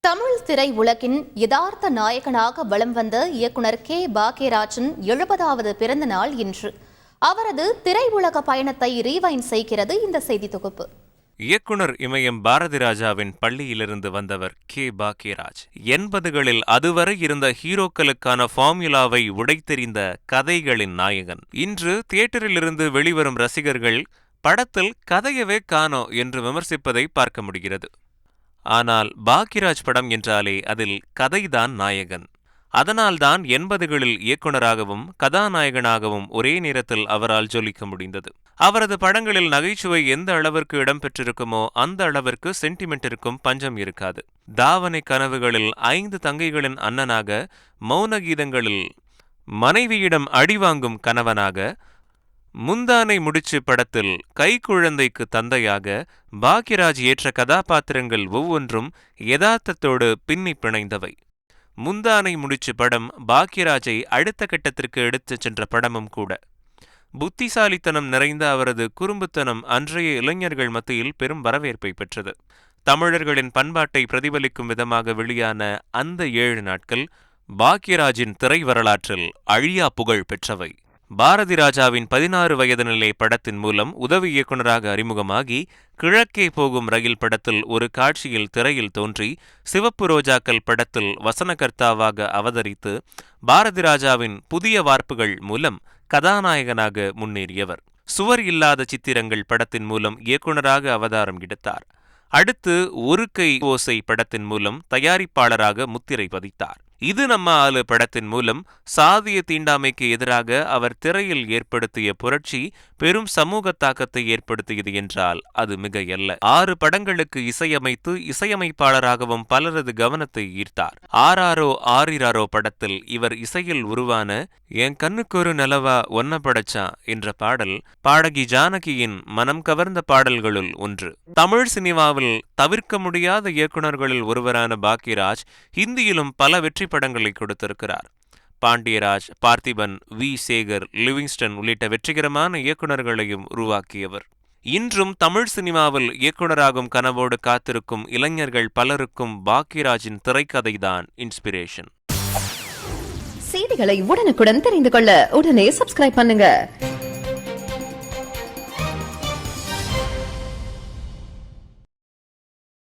தமிழ் திரை உலகின் யதார்த்த நாயகனாக வலம் வந்த இயக்குனர் கே பாக்யராஜின் 70வது பிறந்த நாள் இன்று. அவரது திரையுலக பயணத்தை ரீவைண்ட் செய்கிறது இந்த செய்தி தொகுப்பு. இயக்குனர் இமயம் பாரதிராஜாவின் பள்ளியிலிருந்து வந்தவர் கே பாக்யராஜ். 80களில் அதுவரை இருந்த ஹீரோக்களுக்கான ஃபார்முலாவை உடைத்தெறிந்த கதைகளின் நாயகன். இன்று தியேட்டரிலிருந்து வெளிவரும் ரசிகர்கள் படத்தில் கதையவே காணோ என்று விமர்சிப்பதை பார்க்க முடிகிறது. ஆனால் பாக்யராஜ் படம் என்றாலே அதில் கதைதான் நாயகன். அதனால்தான் 80களில் இயக்குனராகவும் கதாநாயகனாகவும் ஒரே நேரத்தில் அவரால் ஜொலிக்க முடிந்தது. அவரது படங்களில் நகைச்சுவை எந்த அளவிற்கு இடம்பெற்றிருக்குமோ அந்த அளவிற்கு சென்டிமெண்டிற்கும் பஞ்சம் இருக்காது. தாவணை கனவுகளில் 5 தங்கைகளின் அண்ணனாக, மௌன கீதங்களில் மனைவியிடம் அடிவாங்கும் கணவனாக, முந்தானை முடிச்சு படத்தில் கைக்குழந்தைக்கு தந்தையாக பாக்யராஜ் ஏற்ற கதாபாத்திரங்கள் ஒவ்வொன்றும் யதார்த்தத்தோடு பின்னி பிணைந்தவை. முந்தானை முடிச்சு படம் பாக்யராஜை அடுத்த கட்டத்திற்கு எடுத்துச் சென்ற படமும் கூட. புத்திசாலித்தனம் நிறைந்த அவரது குறும்புத்தனம் அன்றைய இளைஞர்கள் மத்தியில் பெரும் வரவேற்பை பெற்றது. தமிழர்களின் பண்பாட்டை பிரதிபலிக்கும் விதமாக வெளியான அந்த 7 நாட்கள் பாக்யராஜின் திரை வரலாற்றில் அழியா புகழ் பெற்றவை. பாரதிராஜாவின் 16 வயது நிலை படத்தின் மூலம் உதவி இயக்குநராக அறிமுகமாகி, கிழக்கே போகும் ரயில் படத்தில் ஒரு காட்சியில் திரையில் தோன்றி, சிவப்பு ரோஜாக்கள் படத்தில் வசனகர்த்தாவாக அவதரித்து, பாரதிராஜாவின் புதிய வார்ப்புகள் மூலம் கதாநாயகனாக முன்னேறியவர். சுவர் இல்லாத சித்திரங்கள் படத்தின் மூலம் இயக்குநராக அவதாரம் எடுத்தார். அடுத்து ஒரு கை ஓசை படத்தின் மூலம் தயாரிப்பாளராக முத்திரை பதித்தார். இது நம்ம ஆளு படத்தின் மூலம் சாதிய தீண்டாமைக்கு எதிராக அவர் திரையில் ஏற்படுத்திய புரட்சி பெரும் சமூக தாக்கத்தை ஏற்படுத்தியது என்றால் அது மிகையல்ல. 6 படங்களுக்கு இசையமைத்து இசையமைப்பாளராகவும் பலரது கவனத்தை ஈர்த்தார். ஆராரோ ஆரிராரோ படத்தில் இவர் இசையில் உருவான என் கண்ணுக்கொரு நிலவா ஒன்ன படைச்சா என்ற பாடல் பாடகி ஜானகியின் மனம் கவர்ந்த பாடல்களுள் ஒன்று. தமிழ் சினிமாவில் தவிர்க்க முடியாத இயக்குநர்களில் ஒருவரான பாக்யராஜ் ஹிந்தியிலும் பல வெற்றி படங்களை கொடுத்திருக்கிறார். பாண்டியராஜ், பார்த்திபன், வி. சேகர், லிவிங்ஸ்டன் உள்ளிட்ட வெற்றிகரமான இயக்குநர்களையும் உருவாக்கியவர். இன்றும் தமிழ் சினிமாவில் இயக்குநராகும் கனவோடு காத்திருக்கும் இளைஞர்கள் பலருக்கும் பாக்யராஜின் திரைக்கதைதான் இன்ஸ்பிரேஷன். செய்திகளை உடனுக்குடன் தெரிந்து கொள்ள உடனே சப்ஸ்கிரைப் பண்ணுங்க.